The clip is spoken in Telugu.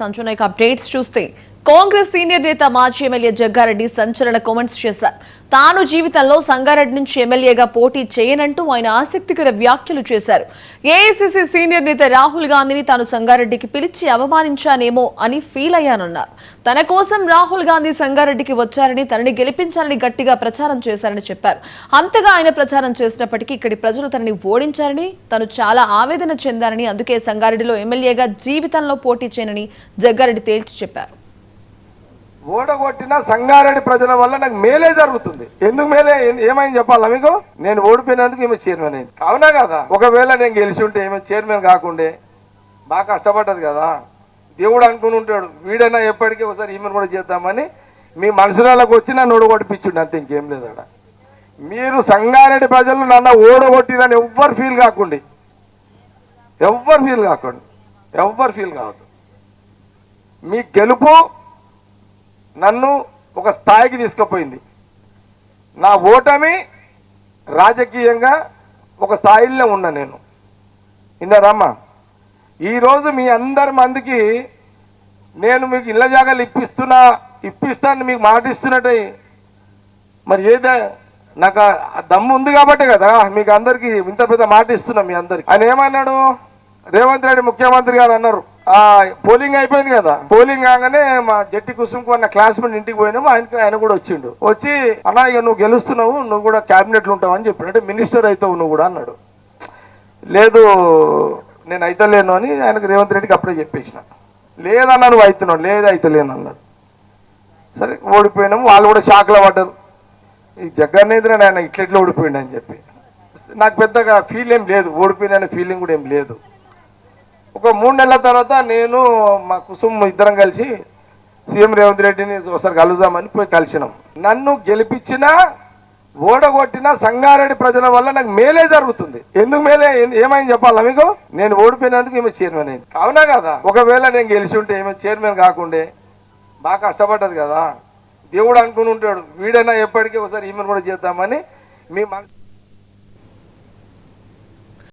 సంజయ్ అప్డేట్స్ చూస్తే కాంగ్రెస్ సీనియర్ నేత మాజీ ఎమ్మెల్యే జగ్గారెడ్డి సంచలన కామెంట్స్ చేశారు. తాను జీవితంలో సంగారెడ్డి నుంచి ఎమ్మెల్యేగా పోటీ చేయనంటూ ఆయన ఆసక్తికర వ్యాఖ్యలు చేశారు. ఏఐసీసీ సీనియర్ నేత రాహుల్ గాంధీని తాను సంగారెడ్డికి పిలిచి అవమానించానేమో అని ఫీల్ అయ్యానన్నారు. తన కోసం రాహుల్ గాంధీ సంగారెడ్డికి వచ్చారని, తనని గెలిపించాలని గట్టిగా ప్రచారం చేశారని చెప్పారు. అంతగా ఆయన ప్రచారం చేసినప్పటికీ ఇక్కడి ప్రజలు తనని ఓడించారని, తను చాలా ఆవేదన చెందారని, అందుకే సంగారెడ్డిలో ఎమ్మెల్యేగా జీవితంలో పోటీ చేయనని జగ్గారెడ్డి తేల్చి చెప్పారు. ఓడగొట్టిన సంగారెడ్డి ప్రజల వల్ల నాకు మేలే జరుగుతుంది. ఎందుకు మేలే, ఏమైంది చెప్పాలా మీకు? నేను ఓడిపోయినందుకు ఈమె చైర్మన్ అయింది, అవునా కదా? ఒకవేళ నేను గెలిచి ఉంటే ఈమె చైర్మన్ కాకుండే, బాగా కష్టపడ్డది కదా. దేవుడు అనుకుని ఉంటాడు, వీడైనా ఎప్పటికీ ఒకసారి ఈమెను కూడా చేద్దామని మీ మనుషులకు వచ్చి నన్ను ఓడగొట్టిపించుండి, అంతే, ఇంకేం లేదు అక్కడ. మీరు సంగారెడ్డి ప్రజలు నన్ను ఓడగొట్టిరని ఎవ్వరు ఫీల్ కాకండి, ఎవ్వరు ఫీల్ కావద్దు. మీ గెలుపు నన్ను ఒక స్థాయికి తీసుకుపోయింది. నా ఓటమి రాజకీయంగా ఒక స్థాయిలో ఉన్నా నేను. విన్నారమ్మా? ఈరోజు మీ అందరి మందికి నేను మీకు ఇళ్ళ జాగాలు ఇప్పిస్తాను మీకు మాట ఇస్తున్నట్టు, మరి ఏదో నాకు దమ్ము ఉంది కాబట్టి కదా మీకు అందరికీ ఇంత పెద్ద మాట ఇస్తున్నా మీ అందరికి. ఆయన ఏమన్నాడు? రేవంత్ రెడ్డి ముఖ్యమంత్రి గారు అన్నారు, పోలింగ్ అయిపోయింది కదా, పోలింగ్ కాగానే మా జట్టి కుసుంకు అన్న క్లాస్మేట్ ఇంటికి పోయినాము, ఆయన కూడా వచ్చిండు. వచ్చి అన్నా ఇక నువ్వు గెలుస్తున్నావు, నువ్వు కూడా క్యాబినెట్లు ఉంటావు అని చెప్పాడు. అంటే మినిస్టర్ అవుతావు నువ్వు కూడా అన్నాడు. లేదు నేను అయితలేను అని ఆయనకు రేవంత్ రెడ్డికి అప్పుడే చెప్పేసిన. లేదన్నా నువ్వు అవుతున్నావు, లేదు అయితలేను అన్నాడు. సరే ఓడిపోయినాము, వాళ్ళు కూడా షాక్లో పడ్డారు. ఈ జగన్నేంద్ర ఆయన ఇట్లెట్లా ఓడిపోయిండు అని చెప్పి. నాకు పెద్దగా ఫీల్ ఏం లేదు, ఓడిపోయిన ఫీలింగ్ కూడా ఏం లేదు. ఒక 3 నెలల తర్వాత నేను మా కుసుమ్ ఇద్దరం కలిసి సీఎం రేవంత్ రెడ్డిని ఒకసారి కలుద్దామని పోయి కలిసినాం. నన్ను గెలిపించిన ఓడగొట్టిన సంగారెడ్డి ప్రజల వల్ల నాకు మేలే జరుగుతుంది. ఎందుకు మేలే, ఏమైంది చెప్పాలా మీకు? నేను ఓడిపోయినందుకు ఈమె చైర్మన్ అయింది, అవునా కదా? ఒకవేళ నేను గెలిచి ఉంటే ఈమె చైర్మన్ కాకుండే, బాగా కష్టపడ్డది కదా. దేవుడు అనుకుని ఉంటాడు, వీడైనా ఎప్పటికీ ఒకసారి ఈమెను కూడా చేద్దామని మీ